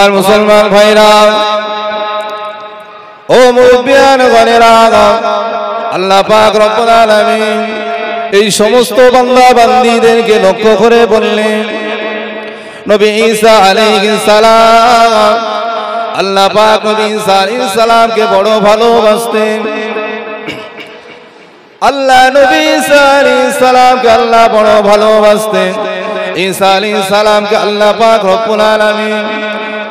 আর মুসলমান ভাইরা ও মুরব্বিয়ান গণেরা, আল্লাহ পাক রব্বুল আলামিন এই সমস্ত বান্দা বান্দীদেরকে লক্ষ্য করে বললেন, নবী ঈসা আলাইহিস সালাম, আল্লাহ পাক নবী ঈসা আলাইহিস সালামকে বড় ভালোবাসতেন। আল্লাহ নবী ঈসা আলাইহিস সালামকে আল্লাহ বড় ভালোবাসতেন। ঈসা আলাইহিস সালামকে আল্লাহ পাক রব্বুল আলামিন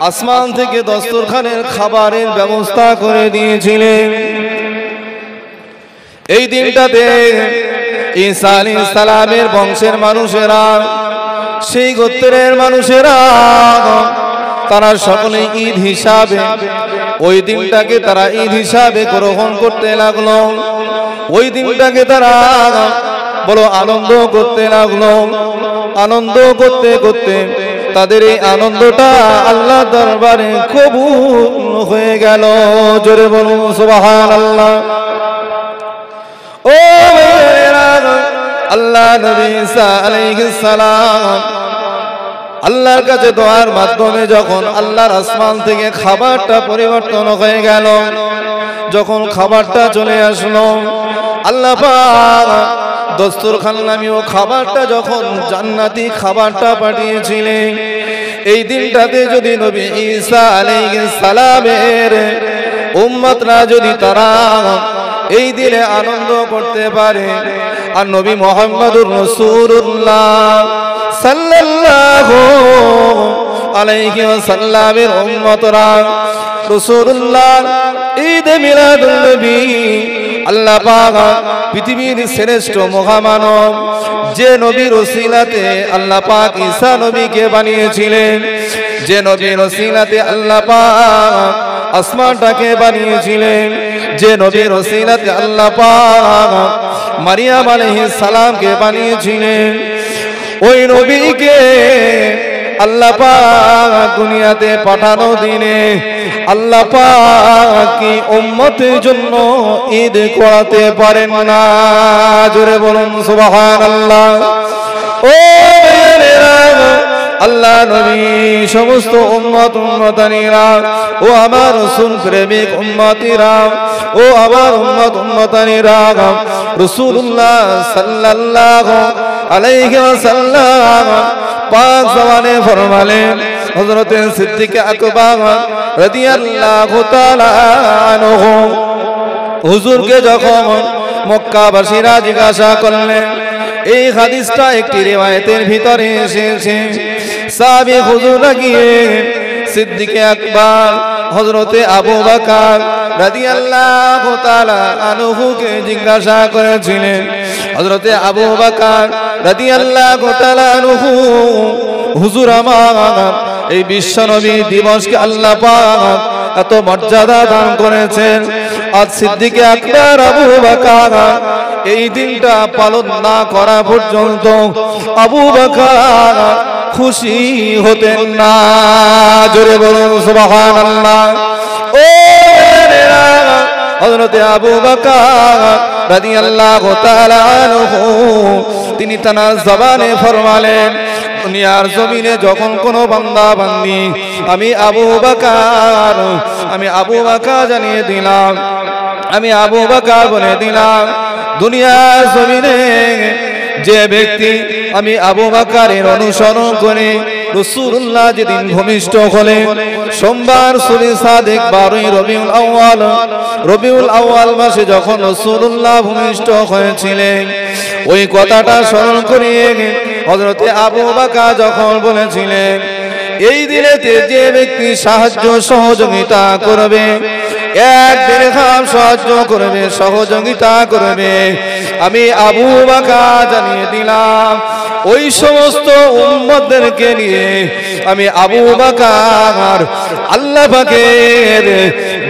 আসমান থেকে দস্তরখানের খাবারের ব্যবস্থা করে দিয়েছিলেন। এই দিনটাতে ঈসা আলাইহিস সালামের বংশের মানুষেরা, সেই গোত্রের মানুষেরা, তারা সকলে ঈদ হিসাবে ওই দিনটাকে তারা ঈদ হিসাবে গ্রহণ করতে লাগলো। ওই দিনটাকে তারা বড় আনন্দ করতে লাগলো। আনন্দ করতে করতে তাদের এই আনন্দটা আল্লাহ দরবারে কবুল হয়ে গেল। জোরে বলুন সুবহানাল্লাহ। ও আল্লাহ নবী ঈসা আলাইহিস সালাম আল্লাহর কাছে দোয়ার মাধ্যমে যখন আল্লাহর আসমান থেকে খাবারটা পরিবর্তন হয়ে গেল, যখন খাবারটা চলে আসলো, আল্লাহ পাক দস্তরখান নামীয় খাবারটা যখন জান্নাতি খাবারটা পাঠিয়েছিলেন, এই দিনটাতে যদি নবী ঈসা আলাইহিস সালামের উম্মতরা যদি তারা এই দিনে আনন্দ করতে পারে, আর নবী মুহাম্মদুর রাসূলুল্লাহ সাল্লাল্লাহু আলাইহি ওয়াসাল্লামের উম্মতরা রাসূলুল্লাহ ঈদ মিলাদুন নবী, আল্লাহ পাক পৃথিবীর শ্রেষ্ঠ মহামানব যে নবীর ওসিলাতে আল্লাহ পাক ঈসা নবীকে বানিয়েছিলেন, যে নবীর ওসিলাতে আল্লাহ পাক আসমানটাকে বানিয়েছিলেন, যে নবীর ওসিলাতে আল্লাহ পাক মারিয়াম আলাইহিস সালামকে বানিয়েছিলেন, ওই নবীকে আল্লাহ পাক দুনিয়াতে পাঠানো দিনে আল্লাহ পাক কি উম্মতের জন্য ঈদ করাতে পারেন না? জোরে বলুন সুবহানাল্লাহ। ও আল্লাহ নবী সমস্ত উম্মত উম্মতানিরা, ও আমার রাসূল প্রেমিক উম্মতিরা, ও আমার উম্মত উম্মতানিরা, রাসূলুল্লাহ সাল্লাল্লাহু আলাইহি ওয়াসাল্লাম পাক জবানে ফরমালেন, হযরত সিদ্দিক আকবর রাদিয়াল্লাহু তাআলা আনহু হুজুরকে যখন মক্কাবাসীরা জিজ্ঞাসা করলেন, এই হাদিসটা একটি রিওয়ায়াতের ভিতরে এসেছে, সাহাবী হুজুররা গিয়ে সিদ্দিক আকবর হযরত আবু বকর রাদিয়াল্লাহু তাআলা আনহুকে জিজ্ঞাসা করেছিলেন, হযরত আবু বকর রাদিয়াল্লাহু তাআলা আনহু, হুজুর আমার এই বিশ্বনবী দিবসকে আল্লাহ পাক এত মর্যাদা দান করেছেন, আজ সিদ্দিক আকবর আবু বকর এই দিনটা পালন না করা পর্যন্ত আবু বকর খুশি হতেন না। জোরে বলুন সুবহানাল্লাহ। ও হযরত আবু বকর রাদিয়াল্লাহু তাআলা আনহু তিনি তার জবানে ফরমালেন, দুনিয়ার জমিনে যখন কোনো বান্দা বান্দি আমি আবু বকর জানিয়ে দিলাম, আমি আবু বকর বলে দিলাম, দুনিয়ার জমিনে যে ব্যক্তি আমি আবু বকরের অনুসরণ করে রাসূলুল্লাহ যেদিন ভূমিষ্ঠ হলেন, সোমবার সুরে সাদেক 12 রবিউল আউয়াল মাসে যখন রাসূলুল্লাহ ভূমিষ্ঠ হয়েছিলেন, ওই কথাটা স্মরণ করিয়ে হযরত আবু বকর যখন বলেছিলেন, এই দিনেতে যে ব্যক্তি সাহায্য সহযোগিতা করবে, এক দিরহাম সাহায্য করবে, সহযোগিতা করবে, আমি আবু বকর জানিয়ে দিলাম ওই সমস্ত উম্মতদেরকে নিয়ে আমি আবু বকর আল্লাহ পাকের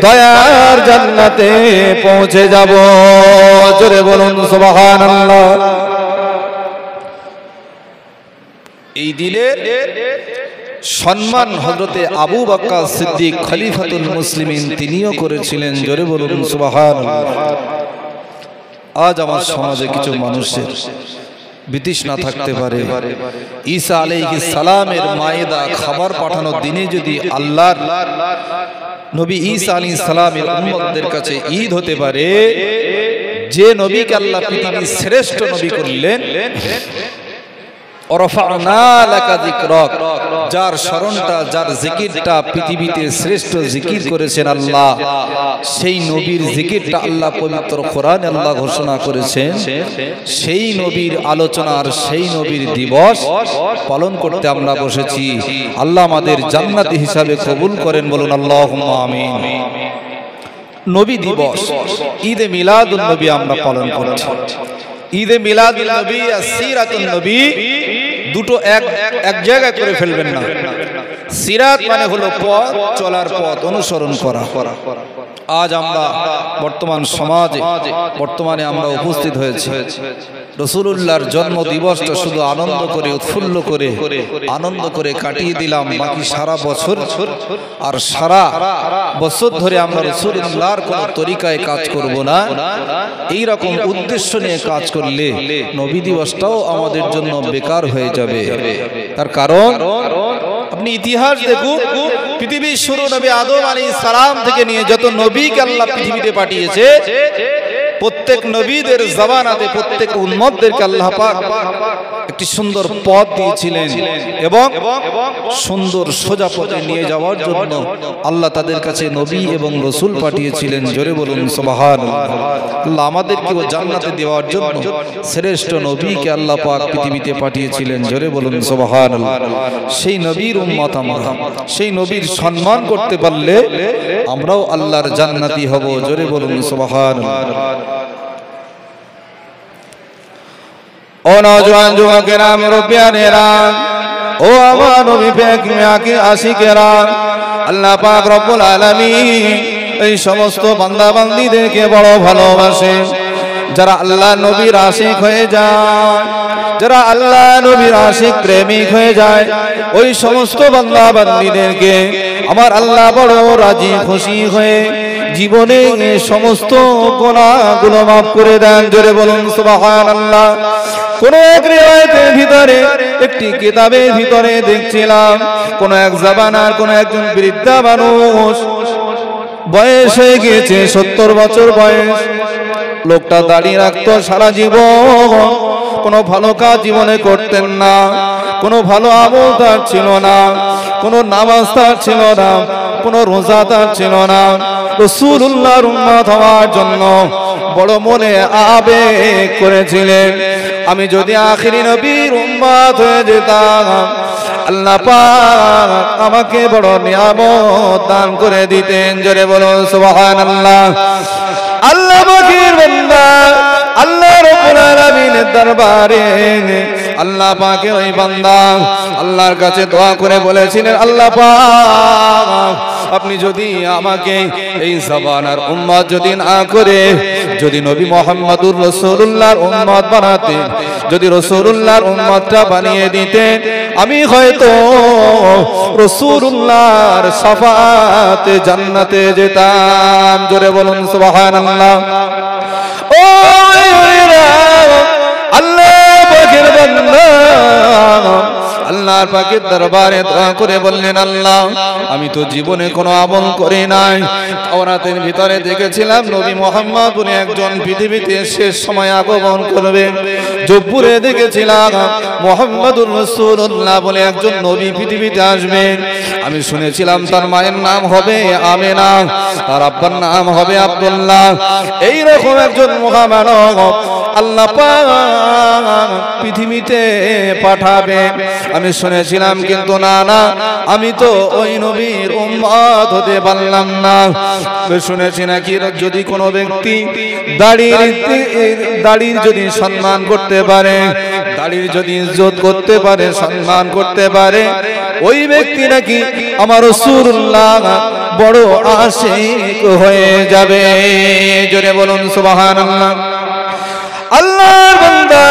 দয়ার জান্নাতে পৌঁছে যাব। জোরে বলুন সুবহানাল্লাহ। এই দিনের সম্মান হযরতে আবু বকর সিদ্দিক খলিফাতুল মুসলিমিন তিনিও করেছিলেন। জোরে বলুন সুবহানাল্লাহ। আজ আমার সমাজে কিছু মানুষের বিতৃষ্ণা থাকতে পারে। ঈসা আলাইহিস সালামের মায়েদা খাবার পাঠানোর দিনে যদি আল্লাহর নবী ঈসা আলাইহিস সালামের উম্মতদের কাছে ঈদ হতে পারে, যে নবীকে আল্লাহ পৃথিবীর শ্রেষ্ঠ নবী করলেন, যার স্মরণটা, যার জিকিরটা পৃথিবীতে শ্রেষ্ঠ জিকির করেছেন আল্লাহ, সেই নবীর জিকিরটা আল্লাহ পবিত্র কোরআনে আল্লাহ ঘোষণা করেছেন। সেই নবীর আলোচনা আর সেই নবীর দিবস পালন করতে আমরা বসেছি। আল্লাহ আমাদের জান্নাতি হিসাবে কবুল করেন, বলুন আল্লাহুম্মা আমিন। নবী দিবস, ঈদে মিলাদুন নবী আমরা পালন করছি। ঈদে মিলাদুন নবী আর সিরাতুন নবী দুটো এক জায়গায় করে ফেলবেন না। সিরাত মানে হলো পথ, চলার পথ, অনুসরণ করা। আজ আমরা বর্তমান সমাজে বর্তমানে আমরা উপস্থিত হয়েছি, রাসূলুল্লাহর জন্ম দিবসটা শুধু আনন্দ করে, উৎফুল্ল করে, আনন্দ করে কাটিয়ে দিলাম। বাকি সারা বছর আর সারা বছর ধরে আমরা রাসূলুল্লাহর কোন তরিকায় কাজ করব না, এই রকম উদ্দেশ্য নিয়ে কাজ করলে নবী দিবসটাও আমাদের জন্য বেকার হয়ে যাবে। তার কারণ আপনি ইতিহাস দেখুন, পৃথিবীর শুরু নবী আদম আলাইহিস সালাম থেকে নিয়ে যত নবীকে আল্লাহ পৃথিবীতে পাঠিয়েছে, প্রত্যেক নবীদের জামানাতে প্রত্যেক উম্মতদেরকে আল্লাহ পাক একটি সুন্দর পথ দিয়েছিলেন এবং সুন্দর সোজা পথে নিয়ে যাওয়ার জন্য আল্লাহ তাদের কাছে নবী এবং রাসূল পাঠিয়েছিলেন। জোরে বলুন সুবহানাল্লাহ। আল্লাহ আমাদেরকে জান্নাতে দেওয়ার জন্য শ্রেষ্ঠ নবীকে আল্লাহ পাক পৃথিবীতে পাঠিয়েছিলেন। জোরে বলুন সুবহানাল্লাহ। সেই নবীর উম্মত আমরা, সেই নবীর সম্মান করতে পারলে আমরাও আল্লাহর জান্নাতি হব। জোরে বলুন সুবহানাল্লাহ। ও নওজওয়ান যুবকেরা, মুরব্বিয়ানেরা, ও আমার নবী পাক মিয়াকে আশিকেরা, আল্লাহ পাক রব্বুল আলামিন এই সমস্ত বান্দা বান্দীদেরকে বড় ভালোবাসেন। যারা আল্লাহ নবীর আশিক হয়ে যায়, যারা আল্লাহ নবীর আশিক প্রেমিক হয়ে যায়, ওই সমস্ত বান্দা বান্দীদেরকে আমার আল্লাহ বড় রাজি খুশি হয়ে জীবনে সমস্ত গুনাহগুলো মাফ করে দেন। জোরে বলুন সুবহানাল্লাহ। কোন এক রিওয়ায়াতের ভিতরে, একটি কিতাবের ভিতরে দেখছিলাম, কোন এক জামানার কোন একজন বৃদ্ধা মানুষ, বয়স হয়ে গিয়েছে 70 বছর বয়স। লোকটা দাঁড়িয়ে রাখতো সারা জীবন, কোনো ভালো কাজ জীবনে করতেন না, কোনো ভালো আমল তার ছিল না, কোনো নামাজ তার ছিল না, কোনো রোজা তার ছিল না। রাসূলুল্লাহর উম্মত হওয়ার জন্য বড় মনে আবেগ করেছিলেন, আমি যদি আখিরি নবীর উম্মত হয়ে যেতাম, আল্লাহ পাক আমাকে বড় নিয়ামত দান করে দিতেন। জোরে বলুন সুবহানাল্লাহ। আল্লাহ পাকের বান্দা আল্লাহ রাব্বুল আলামিনের দরবারে আল্লাহ পাকের ওই বান্দা আল্লাহর কাছে দোয়া করে বলেছিলেন, আল্লাহ পাক আপনি যদি আমাকে এই জামানার উম্মত যদি না করে যদি নবী মুহাম্মদুর রাসূলুল্লাহর উম্মত বানাতেন, যদি রাসূলুল্লাহর উম্মতটা বানিয়ে দিতেন, আমি হয়তো রাসূলুল্লাহর শাফাআতে জান্নাতে যেতাম। জোরে বলুন সুবহানাল্লাহ। ও আল্লাহ পাকের বান্দা আল্লাহর পাকের দরবারে দোয়া করে বললেন, আল্লাহ আমি তো জীবনে কোনো আমল করি নাই, তাওরাতের ভিতরে দেখেছিলাম নবী মুহাম্মদ বলে একজন পৃথিবীতে শেষ সময় আগমন করবে। জব্বুরে দেখেছিলাম মুহাম্মদুর রাসূলুল্লাহ বলে একজন নবী পৃথিবীতে আসবেন। আমি শুনেছিলাম তার মায়ের নাম হবে আমেনা, তার আব্বার নাম হবে আব্দুল্লাহ। এই রকম একজন মহামানব আল্লাহ পাক পৃথিবীতে পাঠাবেন আমি শুনেছিলাম, কিন্তু না না, আমি তো ওই নবীর উম্মত হতে পারলাম না। শুনেছি নাকি যদি কোনো ব্যক্তি দাড়ির যদি সম্মান করতে পারে, দাড়ির যদি ইজ্জত করতে পারে, সম্মান করতে পারে, ওই ব্যক্তি নাকি আমার রাসূলুল্লাহ বড় আশিক হয়ে যাবে। জোরে বলুন সুবহানাল্লাহ। আল্লাহর বান্দা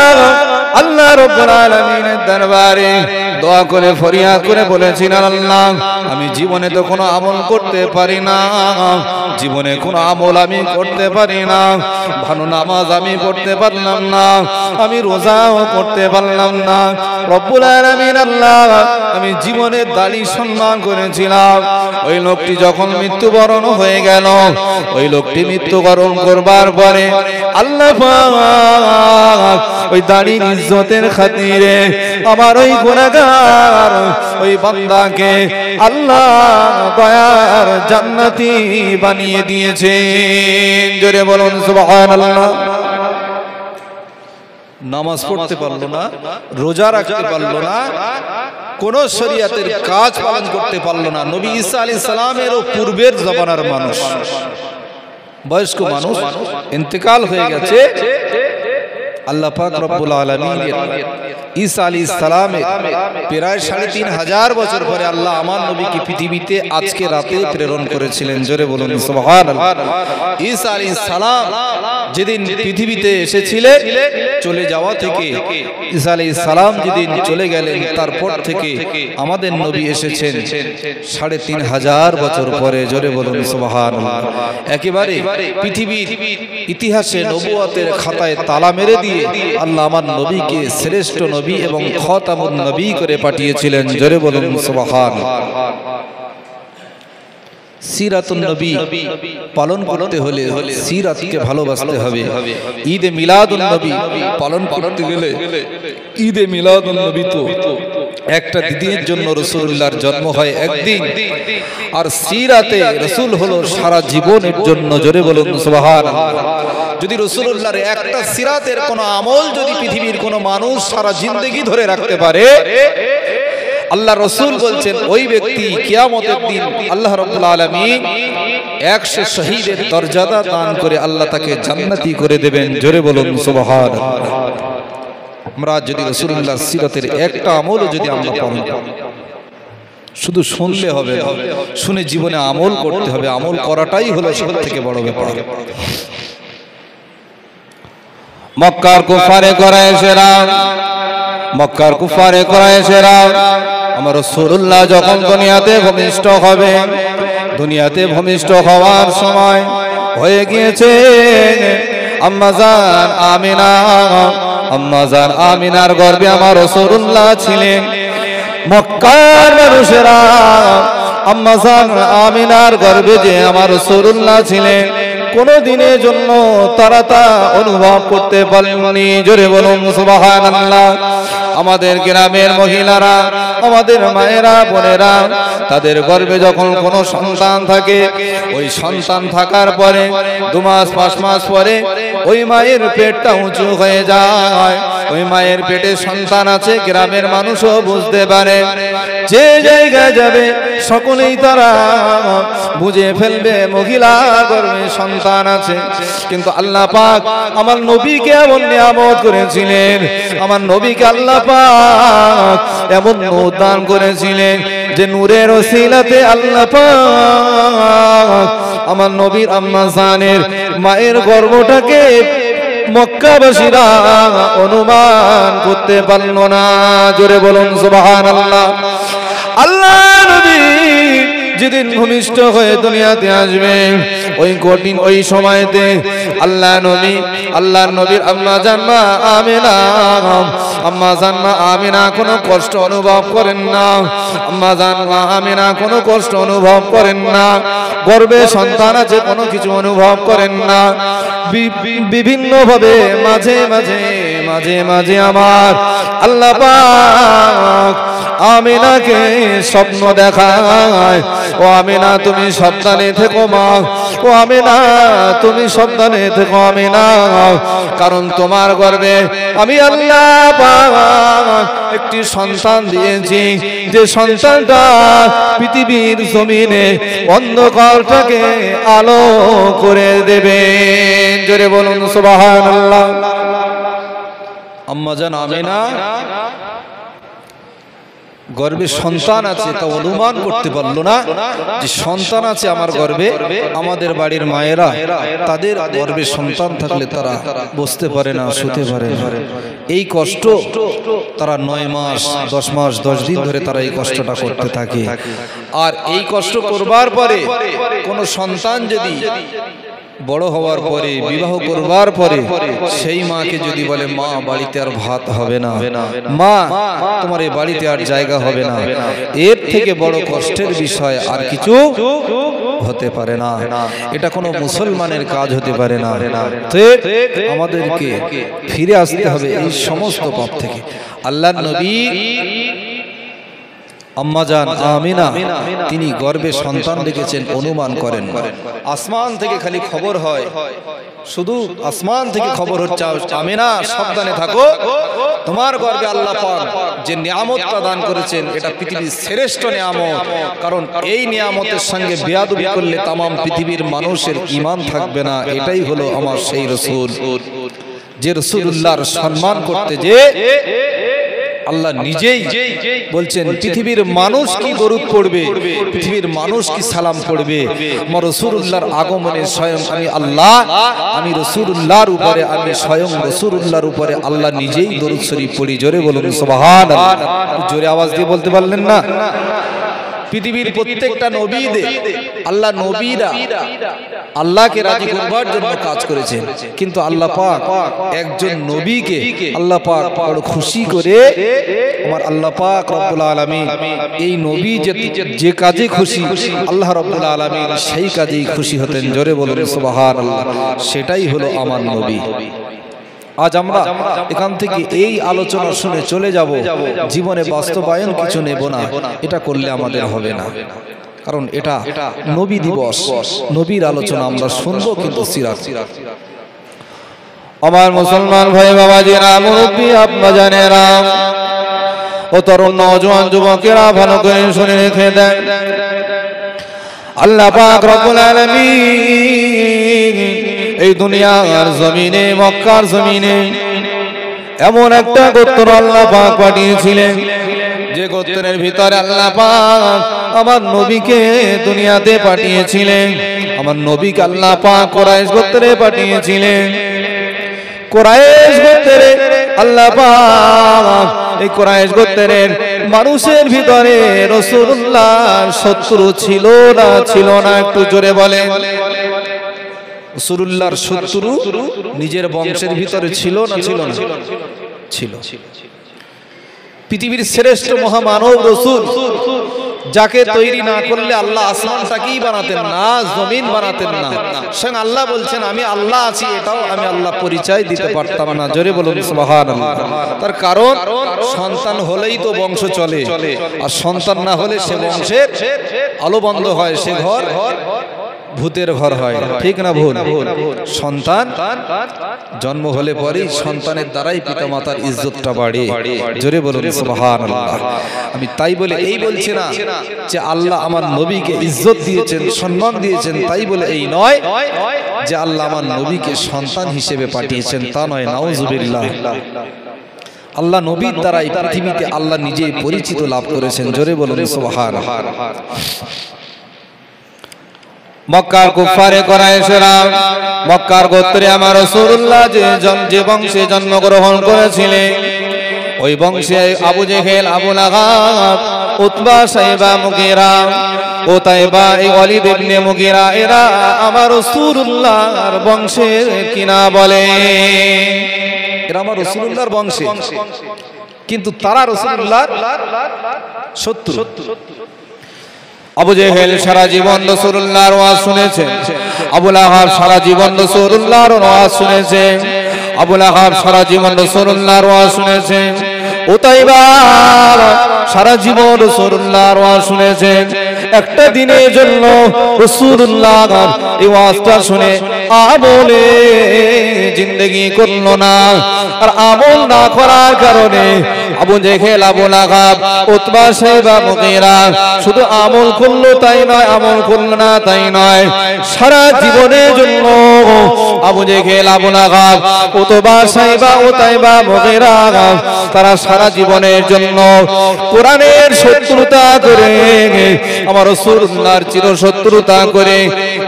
আল্লাহ রাব্বুল আলামিনের দরবারে দোয়া করে ফরিয়াদ করে বলেছিলেন, আল্লাহ আমি জীবনে তো কোনো আমল করতে পারি না, জীবনে কোনো আমল আমি করতে পারি না, ভালো নামাজ আমি পড়তে পারলাম না, আমি রোজাও করতে পারলাম না। রব্বুল আলামিন আল্লাহ আমি জীবনে দাড়ি সম্মান করেছিলাম। ওই লোকটি যখন মৃত্যুবরণ হয়ে গেল, ওই লোকটি মৃত্যুবরণ করবার পরে আল্লাহ পাক ওই দাড়ির ইজ্জতের খাতিরে আমার ওই গুনাহগার ওই বান্দাকে আল্লাহ দয়ার জান্নাতি বানিয়ে দিয়েছেন। জোরে বলুন সুবহানাল্লাহ। নামাজ পড়তে পারলো না, রোজা রাখতে পারলো না, কোন শরীয়তের কাজ পালন করতে পারলো না। নবী ঈসা আলাইহিস সালামেরও পূর্বের জমানার মানুষ, বয়স্ক মানুষ ইন্তেকাল হয়ে গেছে। আল্লাহ পাক রব্বুল আলামিন ঈসা আলাইহিস সালামের প্রায় ৩৫০০ বছর পরে আল্লাহ আমার নবীকে পৃথিবীতে আজকে রাতে প্রেরণ করেছিলেন। জোরে বলুন সুবহানাল্লাহ। ঈসা আলাইহিস সালাম যেদিন পৃথিবীতে এসেছিলেন, চলে যাওয়া থেকে ঈসা আলাইহিস সালাম যেদিন চলে গেলেন, তারপর থেকে আমাদের নবী এসেছেন ৩৫০০ বছর পরে। জোরে বলুন সুবহানাল্লাহ। একেবারে পৃথিবীর ইতিহাসে নবুয়তের খাতায় তালা মেরে দিয়ে আল্লাহ আমার নবীকে শ্রেষ্ঠ নবী এবং খাতামুন নবী করে পাঠিয়েছিলেন। জোরে বলুন সুবহানাল্লাহ। সিরাতুন নবী পালন করতে হলে সিরাতকে ভালোবাসতে হবে। ঈদে মিলাদুন নবী পালন করতে গেলে ঈদে মিলাদুন নবী তো একটা দিনের জন্য রাসূলুল্লাহর জন্ম হয় একদিন, আর সিরাতে রাসূল হলো সারা জীবনের জন্য। জোরে বলুন সুবহানাল্লাহ। যদি রাসূলুল্লাহর একটা সিরাতের কোনো আমল যদি পৃথিবীর কোনো মানুষ সারা জিন্দেগি ধরে রাখতে পারে, আল্লাহ রাসূল বলছেন ওই ব্যক্তি কিয়ামতের দিন আল্লাহ রাব্বুল আলামিন 100 শহীদের মর্যাদা দান করে আল্লাহ তাকে জান্নাতি করে দেবেন। জোরে বলুন সুবহানাল্লাহ। আমরা যদি রাসূলুল্লাহর সিরাতের একটা আমলও যদি আমরা পালন করি, শুধু শুনলে হবে না, শুনে জীবনে আমল করতে হবে। আমল করাটাই হলো সবথেকে বড় ব্যাপার। মক্কার কুফারে কুরাইশেরা মক্কার কুফারে কুরাইশেরা আমার রাসূলুল্লাহ যখন দুনিয়াতে ভূমিষ্ঠ হবে, দুনিয়াতে ভূমিষ্ঠ হওয়ার সময় হয়ে গিয়েছে আম্মা জান আমিনা। আম্মা জান আমিনার গর্ভে আমার রাসূলুল্লাহ ছিলেন। মক্কার মানুষেরা আম্মা জান আমিনার গর্ভে যে আমার রাসূলুল্লাহ ছিলেন, কোন দিনের জন্য তারা তা অনুভব করতে পারেননি। জোরে বলুন সুবহানাল্লাহ। আমাদের গ্রামের মহিলারা, আমাদের মায়েরা, বোনেরা, তাদের গর্ভে যখন কোনো সন্তান থাকে, ওই সন্তান থাকার পরে 2 মাস 5 মাস পরে ওই মায়ের পেটটা উঁচু হয়ে যায়। ওই মায়ের পেটে সন্তান আছে, গ্রামের মানুষও বুঝতে পারে। যে জায়গায় যাবে সকলেই তারা বুঝে ফেলবে মহিলা গর্ভে সন্তান আছে। কিন্তু আল্লাহ পাক আমার নবীকে এমন নিয়ামত করেছিলেন, আমার নবীকে আল্লাহ পাক এমন নূর দান করেছিলেন যে নূরের ওসিলাতে আল্লাহ পাক আমার নবীর আম্মা জানের মায়ের গর্ভটাকে মক্কাবাসীরা অনুমান করতে পারল না। জোরে বলুন সুবহানাল্লাহ। আল্লাহ নবী যেদিন ভূমিষ্ঠ হয়ে দুনিয়াতে আসবে, ওই কঠিন ওই সময়তে আল্লাহর নবীর আম্মা জান মা আমিনা কোনো কষ্ট অনুভব করেন না। আম্মা জান মা আমিনা কোনো কষ্ট অনুভব করেন না। গর্ভে সন্তান আছে কোনো কিছু অনুভব করেন না। বিভিন্ন ভাবে মাঝে মাঝে আমার আল্লাহ পাক আমিনাকে স্বপ্ন দেখায়, ও আমিনা তুমি সাবধানে থেকো মা, ও আমিনা তুমি সাবধানে থেকো আমিনা, কারণ তোমার গর্ভে আমি আল্লাহ পাক একটি সন্তান দিয়েছি, যে সন্তানটা পৃথিবীর জমিনে অন্ধকারটাকে আলো করে দেবে। জোরে বলুন সুবহানাল্লাহ। আম্মা জান আমিনা গর্ভে সন্তান আছে তা অনুমান করতে পারলো না যে সন্তান আছে আমার গর্ভে। আমাদের বাড়ির মায়েরা তাদের গর্ভে সন্তান থাকলে তারা বসতে পারে না, শুতে পারে না। এই কষ্ট তারা 9 মাস 10 মাস 10 দিন ধরে তারা এই কষ্টটা করতে থাকে। আর এই কষ্ট করবার পরে কোনো সন্তান যদি বড় হওয়ার পরে, বিবাহ করবার পরে সেই মাকে যদি বলে মা বাড়িতে আর ভাত হবে না, মা তোমার এই বাড়িতে আর জায়গা হবে না, এর থেকে বড় কষ্টের বিষয় আর কিছু হতে পারে না। এটা কোনো মুসলমানের কাজ হতে পারে না। আমাদেরকে ফিরে আসতে হবে এই সমস্ত পাপ থেকে। আল্লাহর নবী আম্মাজান আমিনা তিনি গর্ভে সন্তান দেখেছেন, অনুমান করেন। আসমান থেকে খালি খবর হয়, শুধু আসমান থেকে খবর হচ্ছে আমিনা সাবধানে থাকো, তোমার গর্ভে আল্লাহ পাক যে নিয়ামতটা দান করেছেন এটা পৃথিবীর শ্রেষ্ঠ নিয়ামত। কারণ এই নিয়ামতের সঙ্গে বেয়াদবি করলে তামাম পৃথিবীর মানুষের ঈমান থাকবে না। এটাই হলো আমার সেই রাসূল, যে রাসূলুল্লাহর সম্মান করতে যে আল্লাহ নিজেই বলছেন পৃথিবীর মানুষ কি দরুদ পড়বে, পৃথিবীর মানুষ কি সালাম পড়বে, আমার রাসূলুল্লাহর আগমনে স্বয়ং আমি রাসূলুল্লাহর উপরে, আমি স্বয়ং রাসূলুল্লাহর উপরে আল্লাহ নিজেই দরুদ শরীফ পড়ি। জোরে বলুন সুবহানাল্লাহ। জোরে আওয়াজ দিয়ে বলতে পারলেন না? পৃথিবীর প্রত্যেকটা নবীদের আল্লাহ, নবীরা আল্লাহকে রাজি করবার জন্য কাজ করেছেন, কিন্তু আল্লাহ পাক একজন নবীকে আল্লাহ পাক বড় খুশি করে, আমার আল্লাহ পাক রব্বুল আলামিন এই নবী যে কাজে খুশি আল্লাহ রব্বুল আলামিন সেই কাজেই খুশি হতেন। জোরে বলুন সুবহানাল্লাহ। সেটাই হলো আমার নবী। আজ আমরা এখান থেকে এই আলোচনা শুনে চলে যাব, জীবনে বাস্তবায়ন কিছু নেব না, এটা করলে আমাদের হবে না। কারণ এটা নবী দিবস, নবীর আলোচনা আমরা শুনবো, কিন্তু সিরাত। আমার মুসলমান ভাই বাবাজিরা, মুরব্বী আব্বা জানেরা ও তরুণ নওজোয়ান যুবকেরা, ভালো করে শুনে রেখে দেন। আল্লাহ পাক রব্বুল আলামিন এই দুনিয়ার জমিনে, মক্কার জমিনে এমন একটা গোত্র আল্লাহ পাক পাঠিয়েছিলেন, যে গোত্রের ভিতরে আল্লাহ পাক আমার নবীকে দুনিয়াতে পাঠিয়েছিলেন। আমার নবীকে আল্লাহ পাক কুরাইশ গোত্রে পাঠিয়েছিলেন। কুরাইশ গোত্রে আল্লাহ পাক এই কুরাইশ গোত্রের মানুষের ভিতরে রাসূলুল্লাহর শত্রু ছিল না? একটু জোরে বলেন। রাসূলুল্লাহর শত্রু নিজের বংশের ভিতরে ছিল না? ছিল। পৃথিবীর শ্রেষ্ঠ মহামানব রাসূল, যাকে তৈরি না করলে আল্লাহ আসমানটাকেই বানাতেন না, জমিন বানাতেন না। স্বয়ং আল্লাহ বলছেন আমি আল্লাহ আছি, এটাও আমি আল্লাহ পরিচয় দিতে পারতাম না। জোরে বলুন সুবহানাল্লাহ। তার কারণ সন্তান হলেই তো বংশ চলে, আর সন্তান না হলে সে বংশের আলো বন্ধ হয়, সে ঘর ভূতের ঘর হয়। ঠিক না ভুল? সন্তান জন্ম হলে পরেই সন্তানের দ্বারাই পিতামাতার ইজ্জতটা বাড়ে। জোরে বলুন সুবহানাল্লাহ। আমি তাই বলে এই বলছি না যে আল্লাহ আমার নবীকে ইজ্জত দিয়েছেন, সম্মান দিয়েছেন, তাই বলে এই নয় যে আল্লাহ আমার নবীকে সন্তান হিসেবে পাঠিয়েছেন, তা নয়। নাউজুবিল্লাহ। আল্লাহ নবীর দ্বারাই পৃথিবীতে আল্লাহ নিজেই পরিচিত লাভ করেছেন। জোরে বলুন সুবহানাল্লাহ। মক্কার কুফারে কুরাইশরা, মক্কার গোত্রে আমার রাসূলুল্লাহ যে বংশে জন্মগ্রহণ করেছিলেন, ওই বংশে Abu Jahl, Abu Lahab, Utba, Shaiba, Mughira, উতাইবা, এই ওয়ালিদ ইবনে মুগীরা, এরা আমার রাসূলুল্লাহর বংশের কিনা বলে। এরা আমার রাসূলুল্লাহর বংশে, কিন্তু তারা রাসূলুল্লাহর শত্রু। আবু জেহেল সারা জীবন রাসূলুল্লাহর ওয়াজ শুনেছে, আবু লাহাব সারা জীবন রাসূলুল্লাহর ওয়াজ শুনেছে, আবু লাহাব সারা জীবন রাসূলুল্লাহর ওয়াজ শুনেছে, উতাইবা সারা জীবন রাসূলুল্লাহর ওয়াজ শুনেছে। একটা দিনের জন্য রাসূলুল্লাহ এই ওয়াজটা শুনে আমলে জিন্দেগি করলো না, আর আমল না করার কারণে Abu Jahl, Abu Lahab, Utba, শাইবা, মুগীরা শুধু আমল করলো তাই নয়, আমল করলো না তাই নয়, সারা জীবনের জন্য Abu Jahl, Abu Lahab, Utba, শাইবা, উতাইবা, মুগীরা তারা সারা জীবনের জন্য কোরআনের শত্রুতা করে, আমার রাসূলুল্লাহর চিরশত্রুতা করে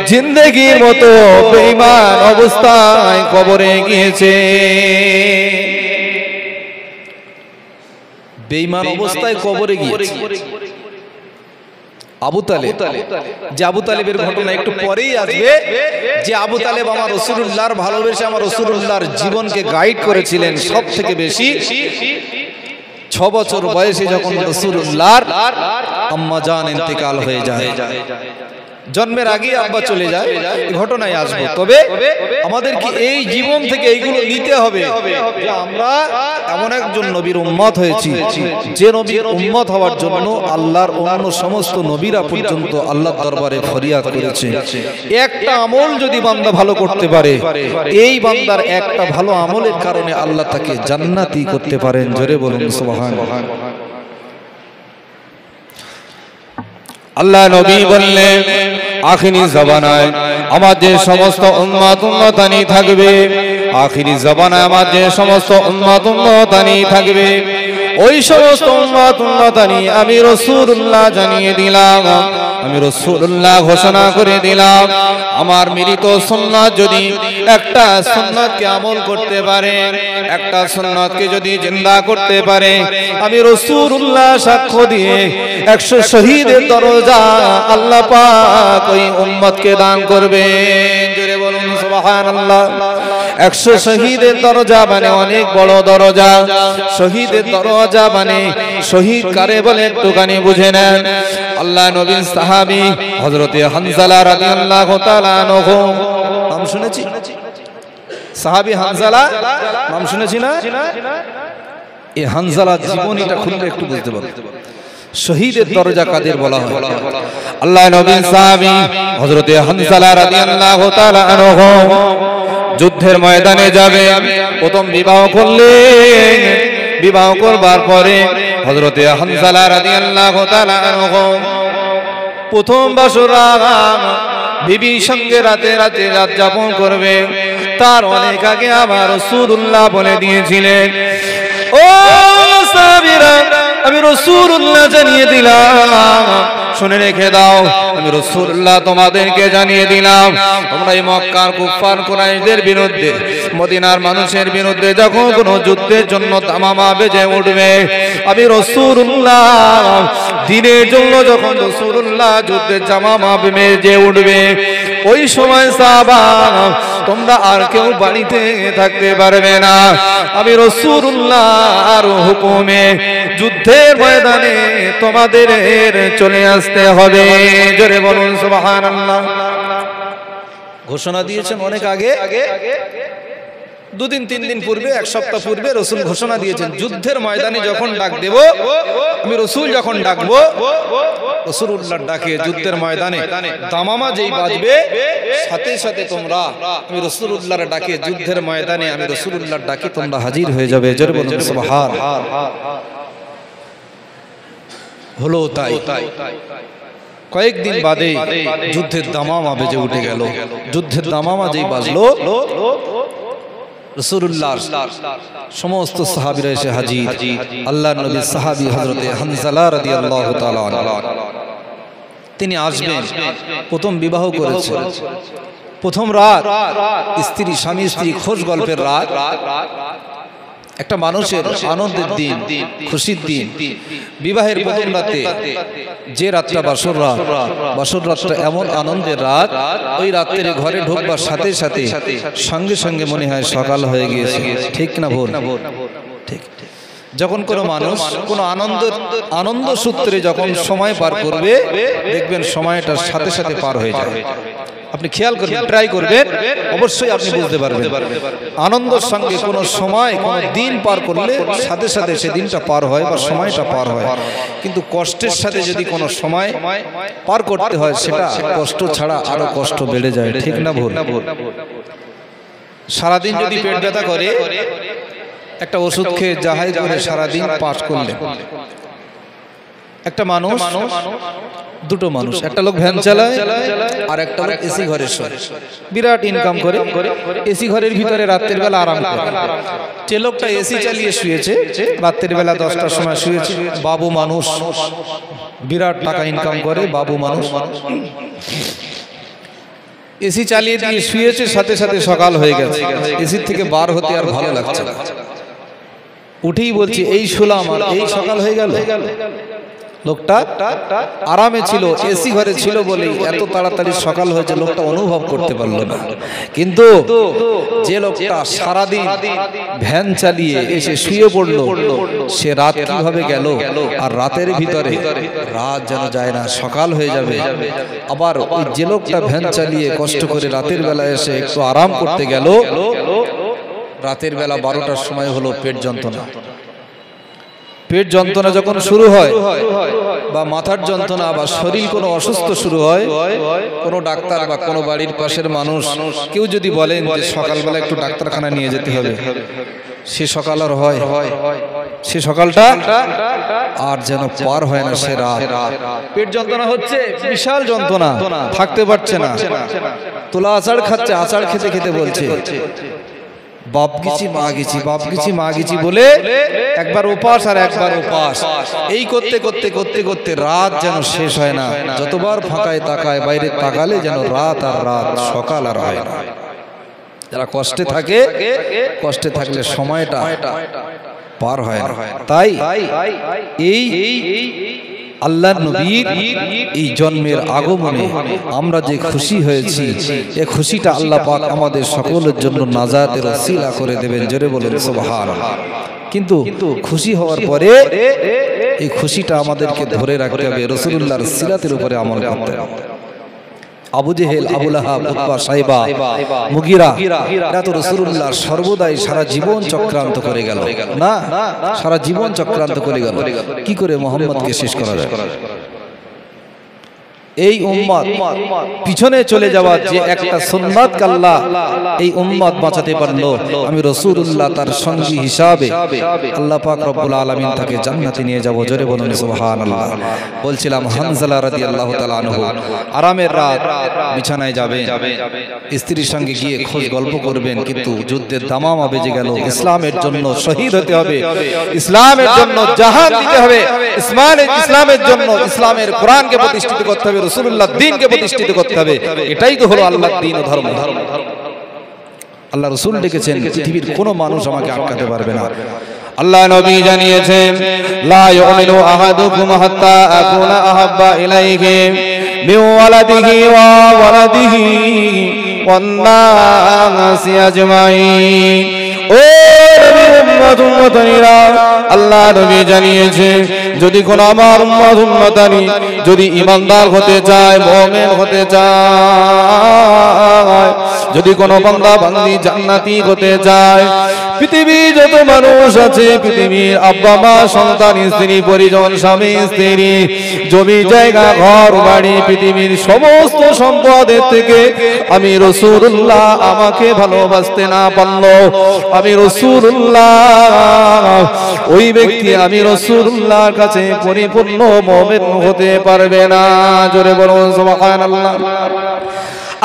জিন্দেগির মতো বেঈমান অবস্থায় কবরে গিয়েছে। বেঈমান অবস্থায় কবরে গিয়েছে আবু তালেব। যে আবু তালেবের ঘটনা একটু পরেই আসবে, যে আবু তালেব আমার রাসূলুল্লাহর ভালোবেসে আমার রাসূলুল্লাহর জীবনকে গাইড করেছিলেন সব থেকে বেশি। 6 বছর বয়সে যখন রাসূলুল্লাহর আম্মা জান ইন্তেকাল হয়ে যায়, জন্মের আগে আব্বা চলে যায়, ঘটনায় আসবো। তবে আমাদের কি এই জীবন থেকে এইগুলো নিতে হবে যে আমরা এমন একজন নবীর উম্মত হয়েছি, যে নবীর উম্মত হওয়ার জন্য আল্লাহর অন্য সমস্ত নবীরা পর্যন্ত আল্লাহর দরবারে ফরিয়াদ করেছে। একটা আমল যদি বান্দা ভালো করতে পারে, এই বান্দার একটা ভালো আমলের কারণে আল্লাহ তাকে জান্নাতি করতে পারেন। জোরে বলুন সুবহানাল্লাহ। আল্লাহ নবী বললেন আখিরি জামানায় আমার যে সমস্ত উম্মত উম্মতানি থাকবে, আখিরি জামানায় আমার যে সমস্ত উম্মত উম্মতানি থাকবে, ওই সমস্ত উম্মত উম্মতানি আমি রাসূলুল্লাহ জানিয়ে দিলাম, আমি রাসূলুল্লাহ ঘোষণা করে দিলাম, আমার মৃত সুন্নাত যদি একটা সুন্নাতকে আমল করতে পারে, একটা সুন্নাতকে যদি জিন্দা করতে পারে, আমি রাসূলুল্লাহ সাক্ষ্য দিয়ে 100 শহীদের দরজা আল্লাহ পাক ওই উম্মতকে দান করবে। জোরে বলুন সুবহানাল্লাহ। 100 শহীদের দরজা মানে অনেক বড় দরজা। শহীদের দরজা মানে শহীদ কারে বলে একটুখানি বুঝে নেন। আল্লাহ নবীর সাহাবী হযরতে হানজালা রাদিয়াল্লাহু তাআলা আনহু, নাম শুনেছি সাহাবী হানজালা, নাম শুনেছি না? এই হানজালার জীবনীটা খুললে একটু বুঝতে পারবেন শহীদের দরজা কাদের বলা হয়। আল্লাহ নবীর সাহাবী হযরতে হানজালা রাদিয়াল্লাহু তাআলা আনহু যুদ্ধের ময়দানে যাবে, প্রথম বিবাহ করলেন। বিবাহ করবার পরে হযরতে হানজালা রাদিয়াল্লাহু তাআলা আনহু প্রথম বছর বিবির সঙ্গে রাতে রাতে রাত যাপন করবে। তার অনেক আগে আমার রাসূলুল্লাহ বলে দিয়েছিলেন, ও সাহাবীরা আমি রাসূলুল্লাহ জানিয়ে দিলাম, শুনে রেখে দাও, আমি রাসূলুল্লাহ তোমাদেরকে জানিয়ে দিলাম, তোমরা এই মক্কার কুফফার কুরাইশদের বিরুদ্ধে, মদিনার মানুষের বিরুদ্ধে যখন কোনো যুদ্ধের জন্য তামামা বেজে উঠবে, আমি রাসূলুল্লাহ দিনের জন্য যখন রাসূলুল্লাহ যুদ্ধের তামামা বেজে উঠবে, ওই সময় সাহাবা তোমরা আর কেউ বাড়িতে থাকতে পারবে না, আমি রাসূলুল্লাহর হুকুমে যুদ্ধের ময়দানে তোমাদের চলে আসতে হবে। জোরে বলুন সুবহানাল্লাহ। ঘোষণা দিয়েছেন অনেক আগে, 2 দিন 3 দিন পূর্বে, 1 সপ্তাহ পূর্বে রাসূল ঘোষণা দিয়েছেন, যুদ্ধের ময়দানে যখন ডাক দেব, আমি রাসূল যখন ডাকবো, রাসূলুল্লাহর ডাকে যুদ্ধের ময়দানে দামামা যেই বাজবে, সাথে সাথে তোমরা আমি রাসূলুল্লাহর ডাকে যুদ্ধের ময়দানে আমি রাসূলুল্লাহর ডাকে তোমরা হাজির হয়ে যাবে। জোরে বলুন সুবহানাল্লাহ। হলো তাই। কয়েকদিন বাদে যুদ্ধের দামামা বেজে উঠে গেল। যুদ্ধের দামামা যেই বাজলো, রাসূলুল্লাহ সমস্ত সাহাবীরা এসে হাজির। আল্লাহর নবী সাহাবী হযরতে হানজালা রাদিয়াল্লাহু তাআলা আনহু, তিনি আসবেন, প্রথম বিবাহ করেছেন, প্রথম রাত, স্ত্রী স্বামী স্ত্রী খোঁজ গল্পের রাত, একটা মানুষের আনন্দের দিন, খুশির দিন। বিবাহের প্রথম রাতে যে রাতটা বাসর রাত, বাসর রাতটা এমন আনন্দের রাত, ওই রাত্রে ঘরে ঢোকবার সাথে সাথে সঙ্গে সঙ্গে মনে হয় সকাল হয়ে গিয়েছে, ঠিক না ভোর? ঠিক। যখন কোনো মানুষ কোনো আনন্দ সূত্রে যখন সময় পার করবে, দেখবেন সময়টার সাথে সাথে পার হয়ে যাবে। আপনি খেয়াল করবেন, ট্রাই করবেন, অবশ্যই আপনি বুঝতে পারবেন। আনন্দের সঙ্গে কোনো সময় কোনো দিন পার করলে সাথে সাথে সে দিনটা পার হয় বা সময়টা পার হয়। কিন্তু কষ্টের সাথে যদি কোনো সময় পার করতে হয়, সেটা কষ্ট ছাড়া আরো কষ্ট বেড়ে যায়, ঠিক না ভুল? সারাদিন যদি পেট ব্যথা করে, একটা ওষুধ খেয়ে জাহাজ করে সারাদিন পাস করলেন। একটা মানুষ, দুটো মানুষ, একটা লোক ভ্যান চালায় আর একটা লোক এসি ঘরে শোয়, বিরাট ইনকাম করে। এসি ঘরের ভিতরে রাত্রের বেলা আরাম করে। যে লোকটা এসি চালিয়ে শুয়েছে, রাত্রের বেলা 10টার সময় শুয়েছে, বাবু মানুষ, বিরাট টাকা ইনকাম করে, বাবু মানুষ। এসি চালিয়ে দিয়ে শুয়েছে, সাথে সাথে সকাল হয়ে গেছে, এসি থেকে বার হতে আর ভালো লাগছে না, উঠেই বলছি এই শুলাম আর এই সকাল হয়ে গেল। লোকটা আরামে ছিল, এসি ঘরে ছিল বলেই এত তাড়াতাড়ি সকাল হয়েছে লোকটা অনুভব করতে পারলো না। কিন্তু যে লোকটা সারাদিন ভ্যান চালিয়ে এসে শুয়ে পড়লো, সে রাত কিভাবে গেল, আর রাতের ভিতরে রাত যেন যায় না, সকাল হয়ে যাবে। আবার ওই যে লোকটা ভ্যান চালিয়ে কষ্ট করে রাতের বেলা এসে একটু আরাম করতে গেল, রাতের বেলা 12টার সময় হলো পেট যন্ত্রণা। পেট যন্ত্রণা যখন শুরু হয় বা মাথার যন্ত্রণা বা শরীর কোনো অসুস্থ শুরু হয়, কোনো ডাক্তার বা কোনো বাড়ির পাশের মানুষ কেউ যদি বলেন যে সকালবেলা একটু ডাক্তারখানা নিয়ে যেতে হবে, সে সকাল আর হয়, সে সকালটা আর যেন পার হয় না, সে রাত। পেট যন্ত্রণা হচ্ছে, বিশাল যন্ত্রণা, থাকতে পারছে না, তোলা আচার খাচ্ছে, আচার খেতে খেতে বলছে বাপ গেছি মা গেছি, বাপ গেছি মা গেছি বলে একবার উপাস আর একবার উপাস, এই করতে করতে করতে করতে রাত যেন শেষ হয় না। যতবার ফাঁকায় তাকায়, বাইরে তাকালে যেন রাত আর রাত, সকাল আর হয় না। যারা কষ্টে থাকে, কষ্টে থাকলে সময়টা পার হয় না। তাই এই আল্লাহর নবীর এই জন্মের আগমনে আমরা যে খুশি হয়েছি, এই খুশিটা আল্লাহ পাক আমাদের সকলের জন্য নাজাতের ওসিলা করে দেবেন। জোরে বলেন সুবহানাল্লাহ। কিন্তু খুশি হওয়ার পরে এই খুশিটা আমাদেরকে ধরে রাখতে হবে, রাসূলুল্লাহর সিরাতের উপরে আমল করতে হবে। Abu Jahl, Abu Lahab, Utba, Saiba, Mughira, এরা তো রাসূলুল্লাহ সর্বদাই সারা জীবন চক্রান্ত করে গেল না, সারা জীবন চক্রান্ত করে গেল কি করে মুহাম্মদকে শেষ করা যায়। এই উম্মত পিছনে চলে যাওয়া যে একটা সুন্নাতকে আল্লাহ এই উম্মত বাঁচাতে পারলো, আমি রাসূলুল্লাহ তার সঙ্গী হিসাবে আল্লাহ পাক রব্বুল আলামিন তাকে জান্নাতে নিয়ে যাব। জোরে বলুন সুবহানাল্লাহ। বলছিলাম হানজালা রাদিয়াল্লাহু তাআলা আনহু আরামের রাত বিছানায় যাবেন, স্ত্রীর সঙ্গে গিয়ে খোঁজ গল্প করবেন, কিন্তু যুদ্ধের দামামা বেজে গেল। ইসলামের জন্য শহীদ হতে হবে, ইসলামের জন্য জাহান দিতে হবে, ইসলামের জন্য ইসলামের কোরআনকে প্রতিষ্ঠিত করতে হবে, রাসূলুল্লাহ দ্বীনকে প্রতিষ্ঠিত করতে হবে। এটাই তো হলো আল্লাহর দ্বীন ও ধর্ম। আল্লাহ রাসূল ডেকেছেন, পৃথিবীর কোনো মানুষ আমাকে আটকাতে পারবে না। আল্লাহ নবী জানিয়েছেন, লা ইউমিনু আহাদুকুম হাত্তা আকুনা আহাব্বা ইলাইহি মিন ওয়ালাদিহি ওয়া ওয়ালাদিহি ওয়ান নাসি আজমাইন। ও নবী উম্মত উম্মতানিরা, আল্লাহ নবী জানিয়েছেন, যদি কোন আমার উম্মত উম্মতানি যদি ঈমানদার হতে চায়, মুমিন হতে চায়, যদি কোন বান্দা বান্দি জান্নাতি হতে চায়, পৃথিবীর যত মানুষ আছে, পৃথিবীর আব্বা মা সন্তান স্ত্রী পরিজন স্বামী স্ত্রী জমি জায়গা ঘর বাড়ি, পৃথিবীর সমস্ত সম্পদের থেকে আমি রাসূলুল্লাহ আমাকে ভালোবাসতে না পারলো, আমি রাসূলুল্লাহ ওই ব্যক্তি আমি রাসূলুল্লাহর কাছে পরিপূর্ণ মুমিন হতে পারবে না। জোরে বলুন সুবহানাল্লাহ।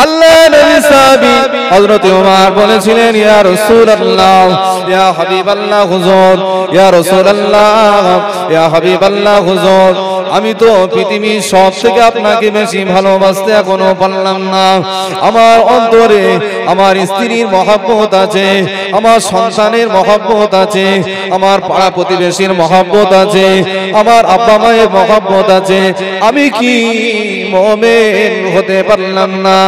আল্লাহ নবী সাহাবী হযরত ওমর বলেছিলেন, ইয়া রাসূলুল্লাহ, ইয়া হাবিবাল্লাহ হুজুর, ইয়া রাসূলুল্লাহ, ইয়া হাবিবাল্লাহ হুজুর, আমি তো পৃথিবীর সব থেকে আপনাকে বেশি ভালোবাসতে এখনো পারলাম না। আমার অন্তরে আমার স্ত্রীর মহব্বত আছে, আমার সন্তানের মহব্বত আছে, আমার পাড়া প্রতিবেশীর মহব্বত আছে, আমার আব্বা মায়ের মহব্বত আছে, আমি কি মুমিন হতে পারলাম না?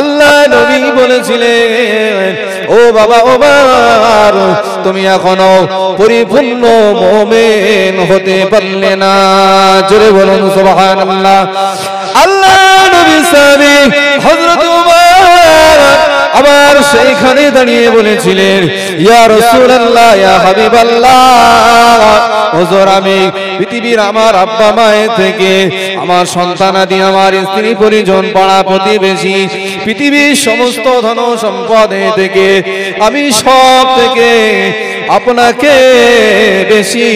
আল্লাহ নবী বলেছিলেন, ও বাবা ওমর, তুমি এখনো পরিপূর্ণ মুমিন হতে পারলে না। জোরে বলুন সুবহানাল্লাহ। আল্লাহ নবী সাহাবী হযরত ওমর আবার সেইখানে দাঁড়িয়ে বলেছিলেন, ইয়া রাসূলুল্লাহ, ইয়া হাবিবাল্লাহ, হুজুর আমি পৃথিবীর আমার আব্বা মায়ের থেকে, আমার সন্তানাদি, আমার স্ত্রী পরিজন পাড়া প্রতিবেশী, পৃথিবীর সমস্ত ধন সম্পদ থেকে আমি সব থেকে আপনাকে বেশি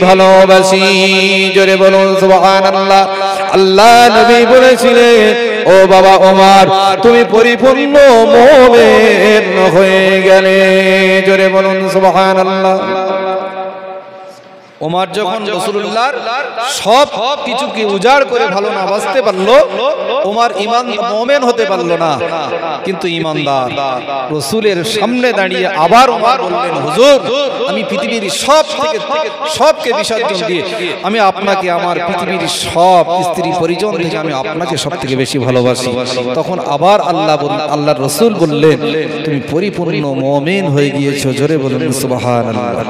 ভালোবাসি। জোরে বলুন সুবহানাল্লাহ। আল্লাহ নবী বলেছিলেন, ও বাবা ওমর, তুমি পরিপূর্ণ মুমিন হয়ে গেলে। জোরে বলুন সুবহানাল্লাহ। ওমর যখন রাসূলুল্লাহর সব কিছুকে উজাড় করে ভালো না বাঁচতে পারলো, ওমর ঈমান মুমিন হতে পারলো না, কিন্তু ঈমানদার। রাসূলের সামনে দাঁড়িয়ে আবার ওমর বললেন, হুজুর, আমি পৃথিবীর সবকে বিসর্জন দিয়ে আমি আপনাকে, আমার পৃথিবীর সব স্ত্রী পরিজন থেকে আমি আপনাকে সবথেকে বেশি ভালোবাসি। তখন আবার আল্লাহর রাসূল বললেন, তুমি পরিপূর্ণ মুমিন হয়ে গিয়েছো। জোরে বলুন সুবহানাল্লাহ।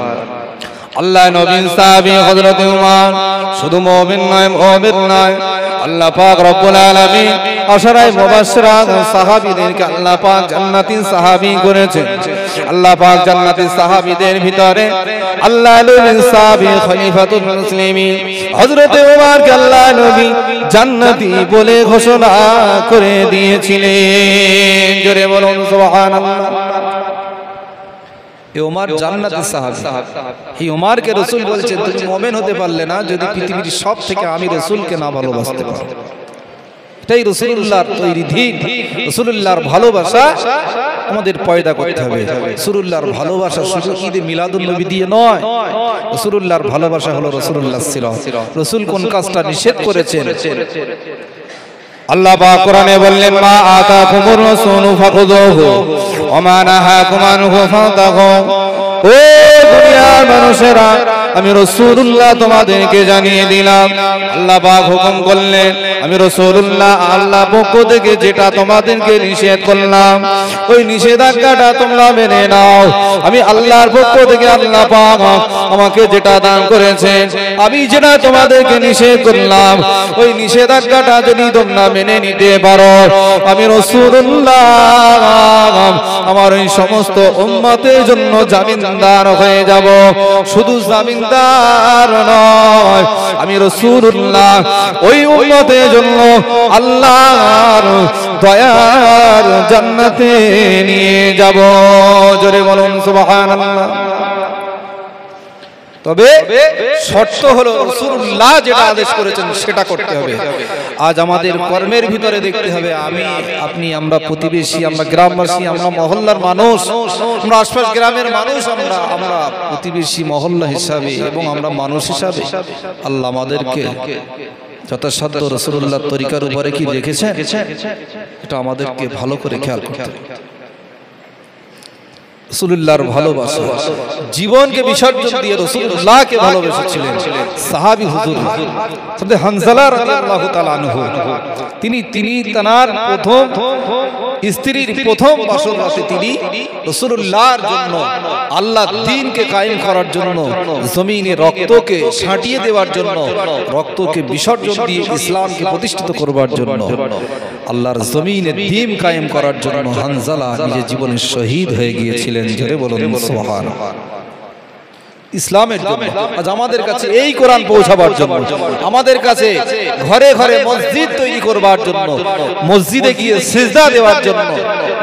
আল্লাহ নবীর সাহাবী হযরত উমর শুধু মুমিন নয়, আল্লাহ পাক রব্বুল আলামিন আশরায়ে মুবাশশিরা সাহাবীদেরকে আল্লাহ পাক জান্নাতি সাহাবী করেছেন। আল্লাহ পাক জান্নাতি সাহাবীদের ভিতরে আল্লাহ নবীর সাহাবী খলিফাতুল মুসলিমিন হযরত উমরকে আল্লাহ নবী জান্নাতি বলে ঘোষণা করে দিয়েছিলেন। জোরে বলুন সুবহানাল্লাহ। ওমর জান্নাতি সাহাবী। এই ওমরকে রাসূল বলছেন, তুমি মুমিন হতে পারলে না যদি পৃথিবীর সব থেকে আমি রাসূলকে না ভালোবাসতে পারি। এটাই রাসূলুল্লাহর তৈরি দিন। রাসূলুল্লাহর ভালোবাসা আমাদের পয়দা করতে হবে। রাসূলুল্লাহর ভালোবাসা শুধু ঈদে মিলাদুন নবী দিয়ে নয়। রাসূলুল্লাহর ভালোবাসা হলো রাসূলুল্লাহর সিরাত। রাসূল কোন কাজটা নিষেধ করেছেন, আল্লাহ পাক কোরআনে বললেন, মা আতাকুমুর রাসূলু ফাখুযুহু ওয়া মা নাহাকুম আনহু ফান্তাহু। ও দুনিয়ার মানুষেরা, আমি রাসূলুল্লাহ তোমাদেরকে জানিয়ে দিলাম, আল্লাহ পাক হুকুম করলেন, আমি রাসূলুল্লাহ আল্লাহর পক্ষ থেকে যেটা তোমাদেরকে নিষেধ করলাম, ওই নিষেধাজ্ঞাটা তোমরা মেনে নাও। আমি আল্লাহর পক্ষ থেকে আল্লাহ পাক আমাকে যেটা দান করেছেন, আমি যেটা তোমাদেরকে নিষেধ করলাম, ওই নিষেধাজ্ঞাটা যদি তোমরা মেনে নিতে পারো, আমি রাসূলুল্লাহ আমার এই সমস্ত উম্মতের জন্য জামিনদার হয়ে যাব। শুধু জামিনদার নয়, আমি রাসূলুল্লাহ ওই উম্মতের জন্য আল্লাহর দয়ার জান্নাতে নিয়ে যাব। জোরে বলুন সুবহানাল্লাহ। তবে শর্ত হলো রাসূলুল্লাহ যেটা আদেশ করেছেন সেটা করতে হবে। আজ আমাদের কর্মের ভিতরে দেখতে হবে, আমি আপনি, আমরা প্রতিবেশী, আমরা গ্রামবাসী, আমরা মহল্লার মানুষ, আমরা আশপাশ গ্রামের মানুষ, আমরা প্রতিবেশী মহল্লা হিসাবে এবং আমরা মানুষ হিসাবে আল্লাহ আমাদেরকে যথাসাধ্য রাসূলুল্লাহর তরিকার উপরে কি রেখেছেন, এটা আমাদেরকে ভালো করে খেয়াল করতে হবে। রাসূলুল্লাহর ভালোবাসা, জীবনকে বিসর্জন দিয়ে রাসূলুল্লাহকে ভালোবেসেছিলেন সাহাবী হুজুর হযরত হানজালা রাদিয়াল্লাহু তাআলা আনহু। তিনি তার প্রথম স্ত্রীর প্রথম বছর রাতে তিনি রাসূলুল্লাহর জন্য, আল্লাহর দ্বীনকে কায়েম করার জন্য, জমিনে রক্তকে ছাটিয়ে দেওয়ার জন্য, রক্তকে বিসর্জন দিয়ে ইসলামকে প্রতিষ্ঠিত করবার জন্য, আল্লাহর জমিনে দ্বীন কায়েম করার জন্য হানজালা নিজের জীবনে শহীদ হয়ে গিয়েছিলেন। জোরে বলুন সুবহানাল্লাহ। ইসলামের জন্য, আজ আমাদের কাছে এই কোরআন পৌঁছাবার জন্য, আমাদের কাছে ঘরে ঘরে মসজিদ তৈরি করবার জন্য, মসজিদে গিয়ে সিজদা দেওয়ার জন্য,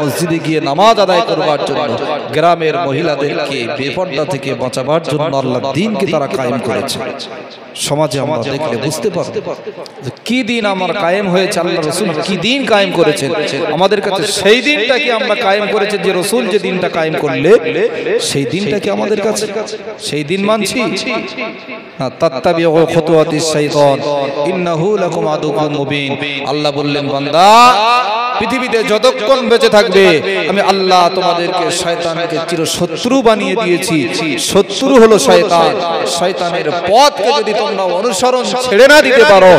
মসজিদে গিয়ে নামাজ আদায় করবার জন্য, গ্রামের মহিলাদেরকে বেপর্দা থেকে বাঁচাবার জন্য আল্লাহর দ্বীনকে তারা কায়েম করেছে। সমাজে আমরা দেখলে বুঝতে পারব কি দিন আমার কায়েম হয়েছে, আল্লাহ রাসূল কি দিন কায়েম করেছেন। আমাদের কাছে সেই দিনটাকে আমরা কায়েম করেছে, যে রাসূল যে দিনটা কায়েম করলে সেই দিনটাকে আমাদের কাছে সেই দিন মানছি না। তাত্তাবিউ খুতুওয়াতিশ শাইতান ইন্নাহু লাকুম আদুউম মুবিন। আল্লাহ বললেন, বান্দা, পৃথিবীতে যতক্ষণ বেঁচে থাকবে আমি আল্লাহ তোমাদেরকে শয়তানকে চিরশত্রু বানিয়ে দিয়েছি। শত্রু হলো শয়তান। শয়তানের পথকে যদি তোমরা অনুসরণ ছেড়ে না দিতে পারো,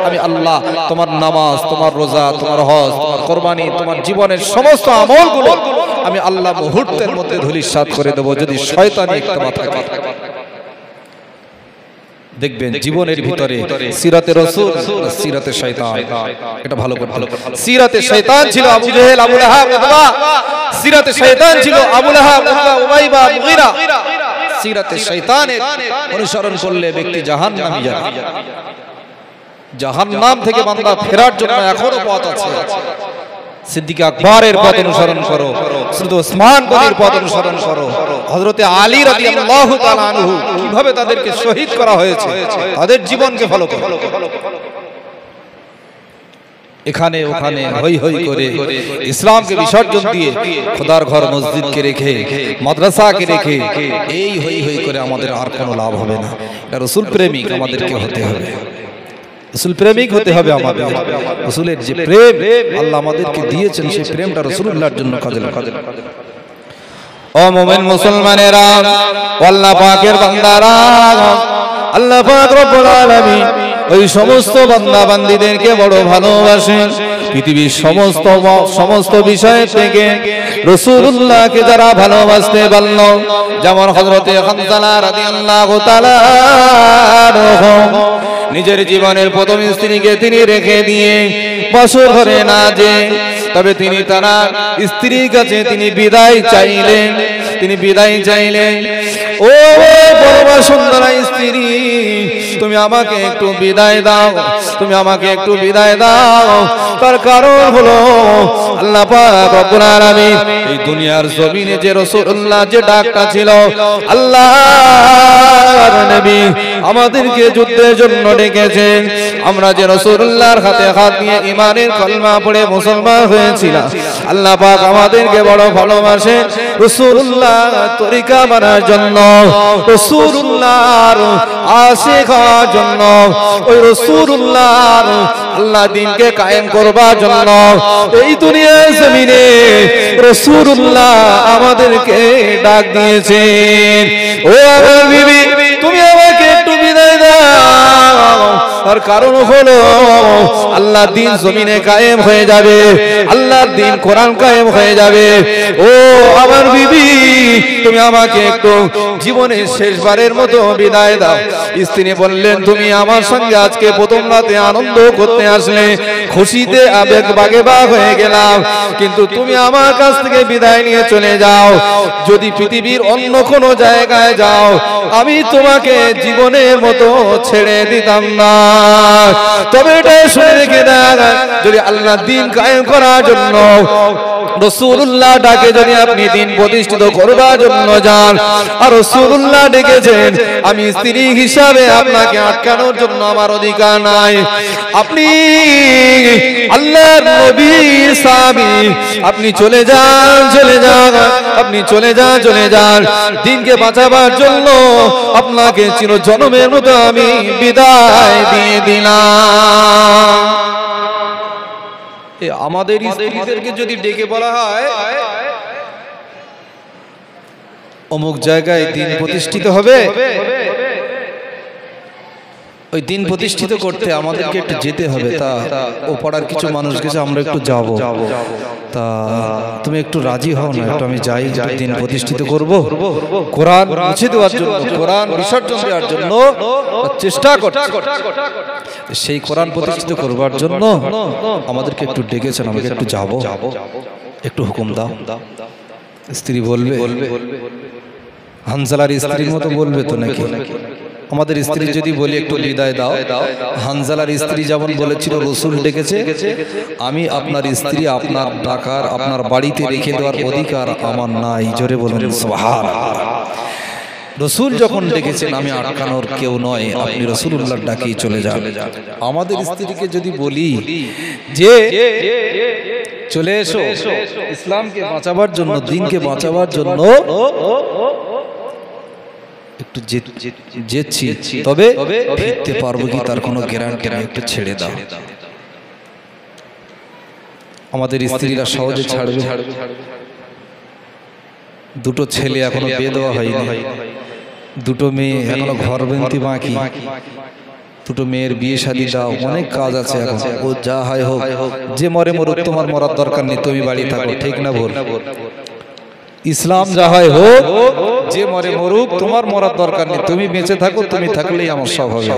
আমি আল্লাহ তোমার নামাজ, তোমার রোজা, তোমার হজ, তোমার কুরবানি, তোমার জীবনের সমস্ত আমলগুলো আমি আল্লাহ মুহূর্তের মধ্যে ধূলিসাৎ করে দেব, যদি শয়তানি একতবা থাকে। দেখবেন জীবনের ভিতরে সিরাতে রাসূল, সিরাতে শয়তান, এটা ভালো করে সিরাতে শয়তান ছিল Abu Jahl, Abu Lahab, Utba. সিরাতে শয়তান ছিল আবু লাহাব, উতবা, উবাইবা, মুগীরা। সিরাতে শয়তানের অনুসরণ করলে ব্যক্তি জাহান্নামে যাবে। জাহান্নাম থেকে বান্দা ফেরার জন্য এখনো পথ আছে। সিদ্দিক আকবরের পথ অনুসরণ করো, হযরত ওসমান গনির পথ অনুসরণ করো, হযরত আলী রাদিয়াল্লাহু তাআলা আনহু কিভাবে তাদেরকে শহীদ করা হয়েছে তাদের জীবনকে ফলো করো। এখানে ওখানে হই হই করে ইসলামকে বিসর্জন দিয়ে খোদার ঘর মসজিদকে রেখে মাদ্রাসাকে রেখে এই হই হই করে আমাদের আর কোনো লাভ হবে না। এটা রাসূল প্রেমিক আমাদেরকে হতে হবে, রাসূল প্রেমিক হতে হবে আমাদের। রাসূলের যে প্রেম আল্লাহ আমাদেরকে দিয়েছেন সেই প্রেমটা রাসূলুল্লাহর জন্য কাজে লাগাতে। ও মুমিন মুসলমানেরা, আল্লাহ পাকের বান্দারা, আল্লাহ পাক রব্বুল আলামিন ওই সমস্ত বান্দা বান্দীদেরকে বড় ভালোবাসেন। পৃথিবীর সমস্ত বিষয় থেকে রাসূলুল্লাহকে যারা ভালোবাসতে পারল, যেমন হযরতে হানজালা রাদিয়াল্লাহু তাআলা নিজের জীবনের প্রথম স্ত্রীকে তিনি রেখে দিয়ে বছর ধরে না যে, তবে তিনি তার স্ত্রীর কাছে তিনি বিদায় চাইলেন, ও বড় সুন্দরা স্ত্রী, তুমি আমাকে একটু বিদায় দাও, তুমি আমাকে একটু বিদায় দাও। তার কারণ হলো আল্লাহ পাক রব্বুল আলামিন এই দুনিয়ার জমিনে যে রাসূলুল্লাহ যে ডাকটা ছিল, আল্লাহর নবী আমাদেরকে যুদ্ধের জন্য ডেকেছেন। আমরা যে রাসূলুল্লাহর হাতে হাত দিয়ে ঈমানের কলমা পড়ে মুসলমান হয়েছিলাম, আল্লাহ পাক আমাদেরকে বড় ভালোবাসেন। রাসূলুল্লাহ তরিকা মানার জন্য, রাসূলুল্লাহর আশিক হওয়ার জন্য, ওই রাসূলুল্লাহর আল্লাহ দ্বীনকে কায়েম করবার জন্য এই দুনিয়ার জমিনে রাসূলুল্লাহ আমাদেরকে ডাক দিয়েছেন। ও আমার বিবি, তুমি আমাকে একটু বিদায় দাও। তার কারণ হলো আল্লাহর দ্বীন জমিনে কায়েম হয়ে যাবে, আল্লাহর দ্বীন কোরআন কায়েম হয়ে যাবে। ও আমার বিবি, তুমি আমাকে একটু জীবনের শেষবারের মতো বিদায় দাও। স্ত্রী বললেন, তুমি আমার সঙ্গে আজকে প্রথম রাতে আনন্দ করতে আসলে, খুশিতে আবেগ বাগেবাগ হয়ে গেলাম, কিন্তু তুমি আমার কাছ থেকে বিদায় নিয়ে চলে যাও। যদি পৃথিবীর অন্য কোনো জায়গায় যাও, আমি তোমাকে জীবনের মতো ছেড়ে দিতাম না। তবে এটা শুনে রেখে দেন, যদি আল্লাহর দ্বীন কায়েম করার জন্য রাসূলুল্লাহ ডাকে যদি আপনি দ্বীন প্রতিষ্ঠিত করবার জন্য যান, আর রাসূলুল্লাহ ডেকেছেন, আমি স্ত্রী হিসাবে আপনাকে আটকানোর জন্য আমার অধিকার নাই। আপনি আল্লাহর নবীর সাহাবী, আপনি চলে যান, আপনি চলে যান। দ্বীনকে বাঁচাবার জন্য আপনাকে চিরজন্মের মতো আমি বিদায় দিয়ে দিলাম। আমাদের স্ত্রীদেরকে যদি ডেকে বলা হয় অমুক জায়গায় দ্বীন প্রতিষ্ঠিত হবে, ওই দ্বীন প্রতিষ্ঠিত করতে আমাদেরকে একটু যেতে হবে। তা ও পাড়ার কিছু মানুষ গেছে, আমরা একটু যাব, তা তুমি একটু রাজি হও না, একটু আমি যাই, দ্বীন প্রতিষ্ঠিত করব, কোরআন মুছে দেওয়ার জন্য, কোরআন বিসর্জন দেওয়ার জন্য চেষ্টা করছি। সেই কোরআন প্রতিষ্ঠিত করবার জন্য আমাদেরকে একটু ডেকেছেন, আমাকে একটু যাব, একটু হুকুম দাও। স্ত্রী বলবে, হানজালার স্ত্রীর মতো বলবে তো নাকি? আমাদের স্ত্রী যদি বলি একটু বিদায় দাও, হানজালার স্ত্রী যেমন বলেছিল রাসূল ডেকেছে, আমি আপনার স্ত্রী, আপনার ডাকার আপনার বাড়িতে রেখে দেওয়ার অধিকার আমার নাই। জোরে বলুন সুবহানাল্লাহ। রাসূল যখন ডেকেছেন, আমি আটকানোর কেউ নয়, আপনি রাসূলুল্লাহর ডাকেই চলে যান। আমাদের স্ত্রীকে যদি বলি যে চলে এসো, ইসলামকে বাঁচাবার জন্য, দ্বীনকে বাঁচাবার জন্য একটু যেচ্ছি, তবে ফিরতে পারবো কি তার কোনো গ্যারান্টি নেই, একটু ছেড়ে দাও। আমাদের স্ত্রীরা সহজে ছাড়বে? দুটো ছেলে এখনো বিয়ে দেওয়া হয়নি, দুটো মেয়ে এখনো ঘরবন্দি বাকি, দুটো মেয়ের বিয়ে শাদী দাও, অনেক কাজ আছে এখন। ও যা হয় হোক, যে মরে মরুক, তোমার মরার দরকার নেই, তুমি বাড়ি থাকো, ঠিক না ভুল? ইসলাম যা হয় হোক, যে মরে মরুক, তোমার মরার দরকার নেই, তুমি বেঁচে থাকো, তুমি থাকলেই আমার সব হবে।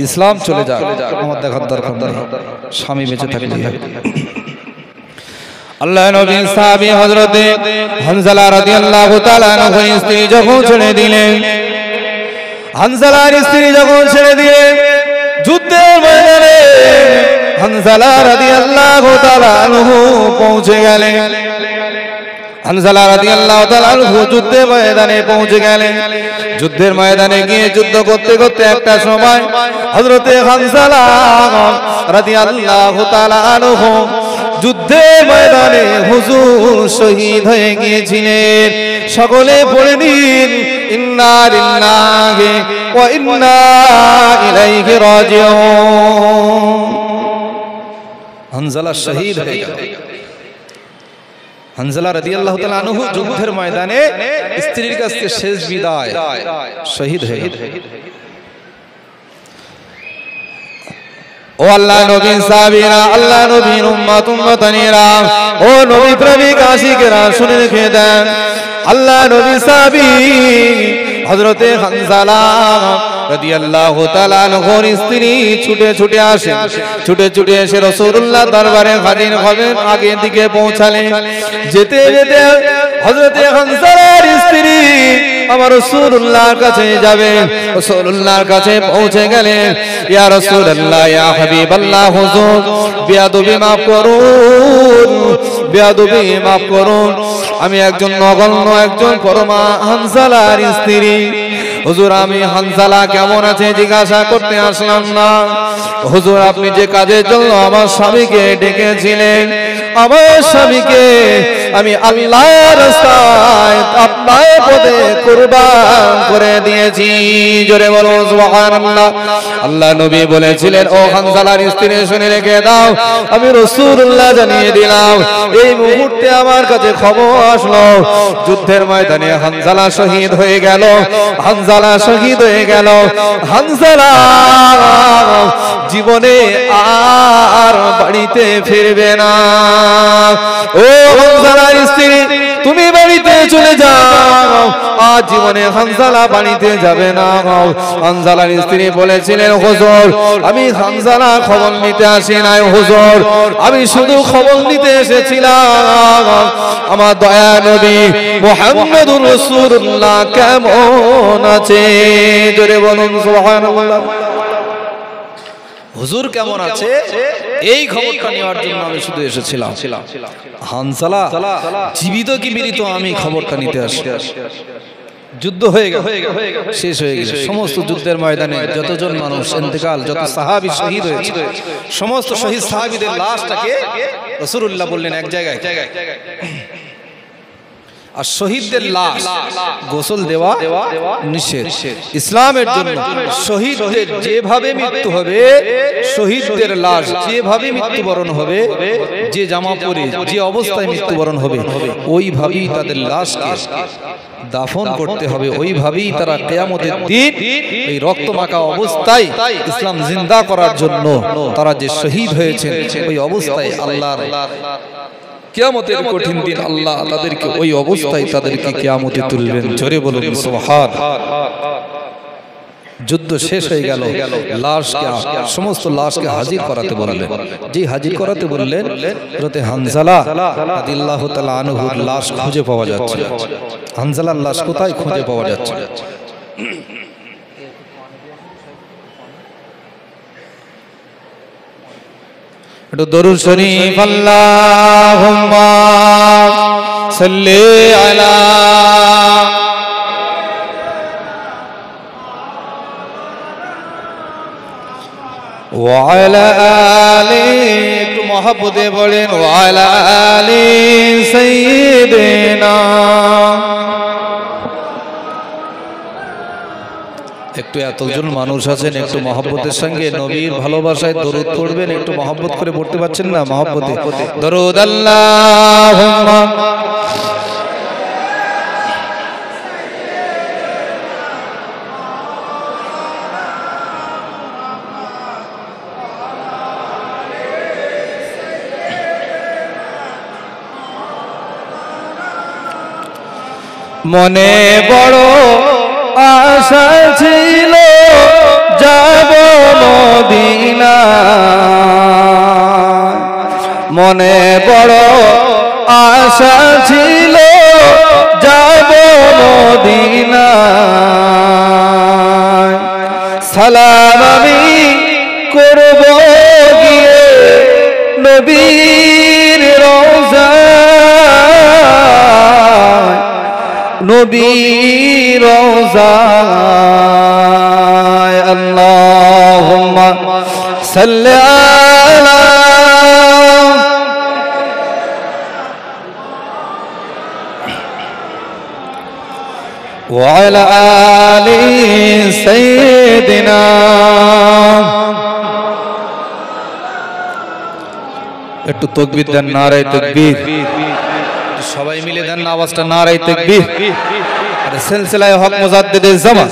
ইসলাম চলে যাক, আমার দেখার দরকার নেই, স্বামী বেঁচে থাকলেই হবে। আল্লাহ নবীর সাহাবী হযরতে হানজালা রাদিয়াল্লাহু তাআলা আনহু স্ত্রী যখন ছেড়ে দিলেন, হানজালার স্ত্রী যখন ছেড়ে দিলেন, যুদ্ধের ময়দানে হানজালা রাদিয়াল্লাহু তাআলা আনহু পৌঁছে গেলেন। হানজালা রাদিয়াল্লাহু তাআলা আনহু যুদ্ধের ময়দানে পৌঁছে গেলেন। যুদ্ধের ময়দানে গিয়ে যুদ্ধ করতে করতে একটা সময় হযরতে হানজালা রাদিয়াল্লাহু তাআলা আনহু যুদ্ধের ময়দানে হুজুর শহীদ হয়ে গিয়েছিলেন। সকলে পড়ে নিন ইন্না লিল্লাহি ওয়া ইন্না ইলাইহি রাজিউন। হানজালা শহীদ হয়ে গেল। হানজালা রাদিয়াল্লাহু তাআলা আনহু যুদ্ধের ময়দানে স্ত্রীর কাছে শেষ বিদায় শহীদ হয়ে গেল। ও আল্লাহ নবী সাহাবীরা, আল্লাহ নবীর উম্মত উম্মতানিরা, ও নবী প্রেমিক আশিকেরা শুনে রেখে দেন, আল্লাহ নবী সাহাবী হযরতে হানজালা রাদিয়াল্লাহু তাআলা আনহুর স্ত্রী ছুটে ছুটে আসেন। ছুটে ছুটে এসে রাসূলুল্লাহ দরবারে হাজির হবেন, আগে দিকে পৌঁছালেন। যেতে যেতে হযরতে হানজালার স্ত্রী আমার রাসূলুল্লাহর কাছে যাবেন। রাসূলুল্লাহর কাছে পৌঁছে গেলেন। ইয়া রাসূলুল্লাহ, ইয়া হাবিবাল্লাহ, হুজুর বেয়াদবি মাফ করুন, বেয়াদবি মাফ করুন। আমি একজন নগণ্য একজন পরমা হানজালার স্ত্রী। হুজুর আমি হানজালা কেমন আছে জিজ্ঞাসা করতে আসলাম না। হুজুর আপনি যে কাজের জন্য আমার স্বামীকে ডেকেছিলেন, আমার স্বামীকে আমি আল্লাহর রাস্তায় আপনার পথে কুরবান করে দিয়েছি। জোরে বলো সুবহানাল্লাহ। আল্লাহ নবী বলেছিলেন, ও হানজালার স্ত্রী শুনে রেখে দাও, আমি রাসূলুল্লাহ জানিয়ে দিলাম এই মুহূর্তে আমার কাছে খবর আসলো যুদ্ধের ময়দানে হানজালা শহীদ হয়ে গেল। হানজালা শহীদ হয়ে গেল। হানজালা জীবনে আর বাড়িতে ফিরবে না। ও হানজালার স্ত্রী, তুমি বাড়িতে চলে যাও, আজ জীবনে হানজালা বাড়িতে যাবে না। হানজালার স্ত্রী বলেছিলেন, হুজুর আমি হানজালা খবর নিতে আসি নাই হুজুর, আমি শুধু খবর নিতে এসেছিলাম আমার দয়া নবী মুহাম্মদুর রাসূলুল্লাহ কেমন আছে। জোরে বলুন সুবহানাল্লাহ। হুজুর কেমন আছে এই খবরটা নেওয়ার জন্য আমি শুধু এসেছিলাম। হানজালা জীবিত কি মৃত আমি খবরটা নিতে আসি। যুদ্ধ হয়ে গেল, শেষ হয়ে গেল। সমস্ত যুদ্ধের ময়দানে যতজন মানুষ ইন্তেকাল, যত সাহাবী শহীদ হয়েছে, সমস্ত শহীদ সাহাবীদের লাশটাকে রাসূলুল্লাহ বললেন এক জায়গায়। আর শহীদদের লাশ গোসল দেওয়া নিষেধ ইসলামের জন্য। শহীদদের যেভাবে মৃত্যু হবে, শহীদদের লাশ যেভাবে মৃত্যুবরণ হবে, যে জামা পরে যে অবস্থায় মৃত্যুবরণ হবে, ওইভাবেই তাদের লাশকে দাফন করতে হবে। ওইভাবেই তারা কিয়ামতের দিন এই রক্তমাখা অবস্থায় ইসলাম জিন্দা করার জন্য তারা যে শহীদ হয়েছেন, ওই অবস্থায় আল্লাহর কিয়ামতের কঠিন দিন আল্লাহ তাদেরকে ওই অবস্থায় তাদেরকে কিয়ামতে তুলবেন। জোরে বলুন সুবহানাল্লাহ। যুদ্ধ শেষ হয়ে গেল। লাশকে, সমস্ত লাশকে হাজির করাতে বললেন। যে হাজির করাতে বললেন, হযরতে হানজালা রাদিয়াল্লাহু তাআলা আনহুর লাশ খুঁজে পাওয়া যাচ্ছে। হানজালার লাশ কোথায় খুঁজে পাওয়া যাচ্ছে? একটু দরুদ শরীফ আল্লাহুম্মা সাল্লি আলা ওয়া আলা আলি, একটু মহব্বতে বলেন ওয়া আলা আলি সাইয়্যিদিনা। একটু এতজন মানুষ আছেন, একটু মহব্বতের সঙ্গে নবীর ভালোবাসায় দরুদ পড়বেন। একটু মহব্বত করে পড়তে পারছেন না? মহব্বতে দরুদ আল্লাহুম্মা মনে বড় আশা ছিল যাব মদিনা, মনে বড় আশা ছিল যাব মদিনা। সালাম আমি করব গিয়ে নবীর রওজায় নবীর রওজায় আল্লাহুম্মা সাল্লি আলা وعلى آل سيدنا একটু তাকবীর দেন নারায়ে তাকবীর সবাই মিলে দেন আওয়াজটা নারায়ে তাকবীর আর সিলসিলায়ে হক মুজাদ্দিদে জামান